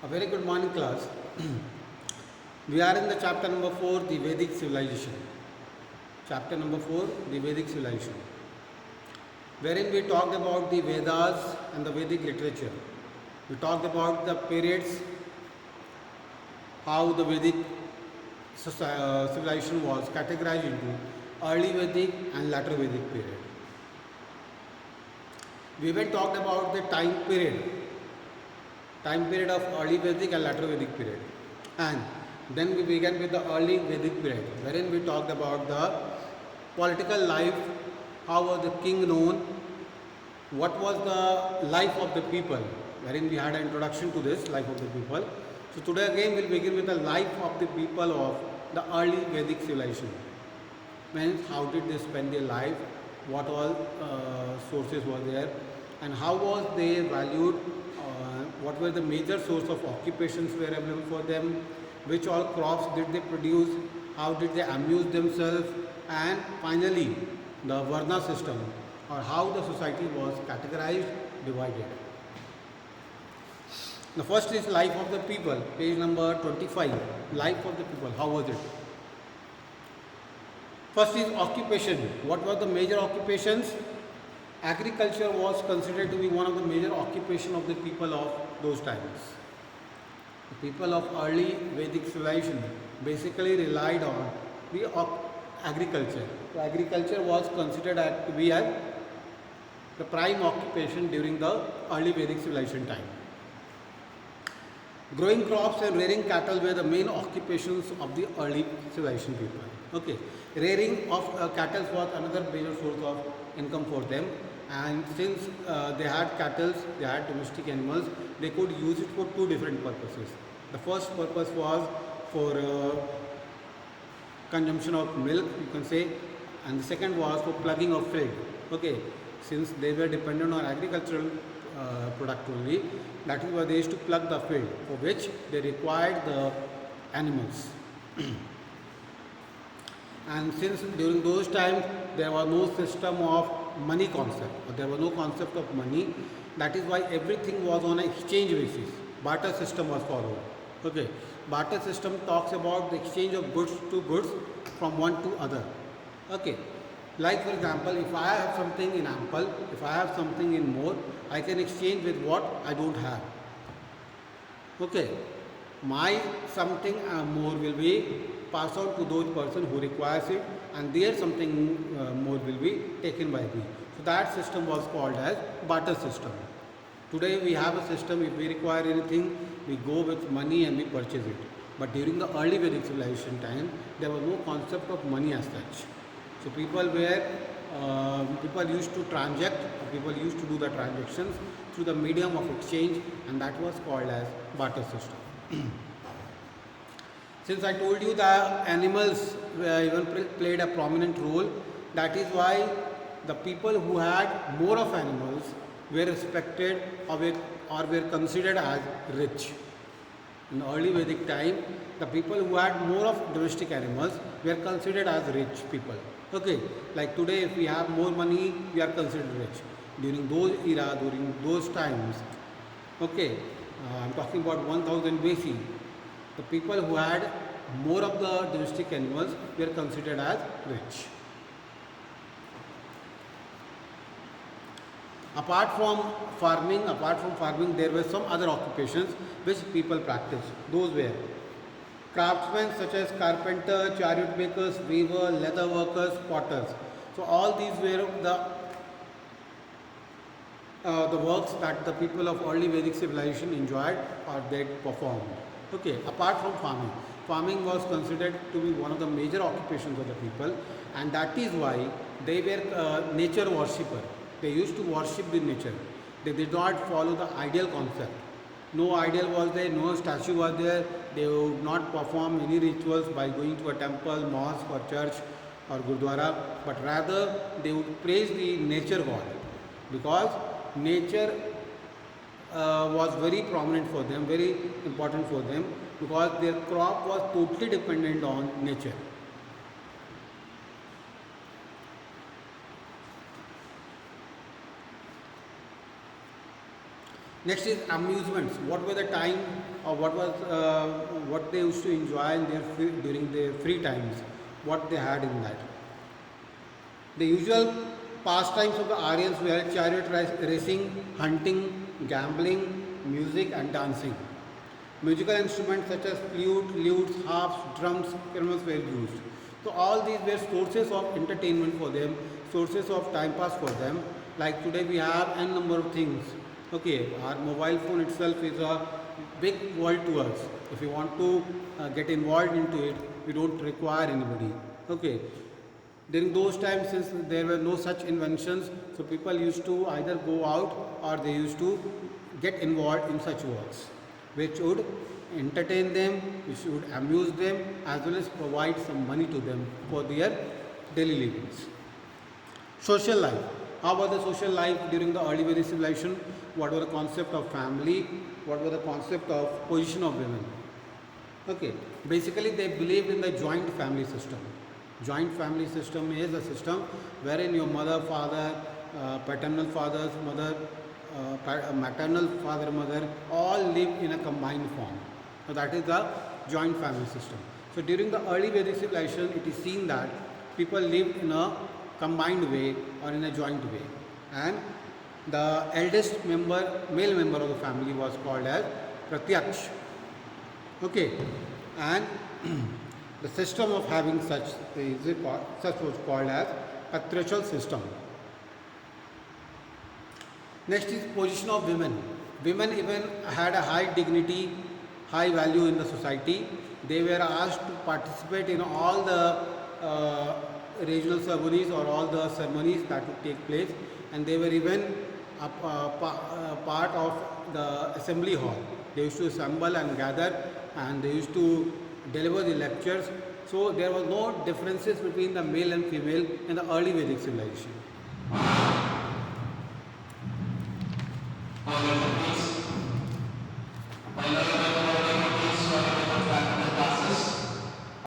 A very good morning, class. We are in the chapter number 4, the Vedic civilization. Chapter number 4, the Vedic civilization, wherein we talked about the Vedas and the Vedic literature. We talked about the periods, how the Vedic civilization was categorized into early Vedic and later Vedic period. We even talked about the time period of early Vedic and later Vedic period. And then we began with the early Vedic period, wherein we talked about the political life, how was the king known, what was the life of the people, wherein we had an introduction to this life of the people. So today again we'll begin with the life of the people of the early Vedic civilization. Means how did they spend their life, what all sources were there, and how was they valued, what were the major source of occupations were available for them, which all crops did they produce, how did they amuse themselves, and finally the Varna system, or how the society was categorized, divided. The first is life of the people, page number 25, life of the people, how was it? First is occupation. What were the major occupations? Agriculture was considered to be one of the major occupation of the people of those times. The people of early Vedic civilization basically relied on the agriculture. So agriculture was considered to be as the prime occupation during the early Vedic civilization time. Growing crops and rearing cattle were the main occupations of the early civilization people. Okay, rearing of cattle was another major source of income for them, and since they had cattle, they had domestic animals, they could use it for two different purposes. The first purpose was for consumption of milk, you can say, and the second was for plugging of field. Okay, since they were dependent on agricultural product only, that is why they used to plug the field, for which they required the animals. And since during those times there was no system of money concept, or there was no concept of money, that is why everything was on an exchange basis. Barter system was followed. Okay, barter system talks about the exchange of goods to goods from one to other. Okay, like for example, if I have something in ample, if I have something in more, I can exchange with what I don't have. Okay, my something more will be passed on to those person who requires it, and their something more will be taken by me. So that system was called as barter system. Today we have a system, if we require anything, we go with money and we purchase it. But during the early Vedic civilization time, there was no concept of money as such. So people used to transact, people used to do the transactions through the medium of exchange, and that was called as barter system. Since I told you that animals even played a prominent role, that is why the people who had more of animals were respected or were considered as rich. In early Vedic time, the people who had more of domestic animals were considered as rich people. Okay, like today if we have more money, we are considered rich. During those era, during those times, okay, I'm talking about 1000 BC, the people who had more of the domestic animals were considered as rich. Apart from farming, there were some other occupations which people practiced. Those were craftsmen such as carpenter, chariot makers, weaver, leather workers, potters. So all these were the works that the people of early Vedic civilization enjoyed or they performed. Okay, apart from farming was considered to be one of the major occupations of the people, and that is why they were nature worshipper. They used to worship the nature. They did not follow the ideal concept. No ideal was there, no statue was there. They would not perform any rituals by going to a temple, mosque or church or gurdwara, but rather they would praise the nature god, because nature was very prominent for them, very important for them, because their crop was totally dependent on nature. Next is amusements. What were the time or what they used to enjoy in during their free times? What they had in that. The usual pastimes of the Aryans were chariot racing, hunting, gambling, music, and dancing. Musical instruments such as flute, lutes, harps, drums, cymbals were used. So all these were sources of entertainment for them, sources of time pass for them. Like today we have n number of things. Okay, our mobile phone itself is a big world to us. If you want to get involved into it, we don't require anybody. Okay, during those times, since there were no such inventions, so people used to either go out or they used to get involved in such works, which would entertain them, which would amuse them, as well as provide some money to them for their daily livings. Social life. How was the social life during the early Vedic civilization? What was the concept of family? What was the concept of position of women? Okay, basically they believed in the joint family system. Joint family system is a system wherein your mother, father, paternal father's mother, maternal father, mother all live in a combined form. So that is the joint family system. So during the early Vedic civilization, it is seen that people lived in a combined way or in a joint way, and the eldest member, male member of the family was called as Pratyaksh. Okay, and the system of having such was called as patriarchal system. Next is position of women. Women even had a high dignity, high value in the society. They were asked to participate in all the regional ceremonies or all the ceremonies that would take place, and they were even part of the assembly hall. They used to assemble and gather, and they used to deliver the lectures. So there was no differences between the male and female in the early Vedic civilization.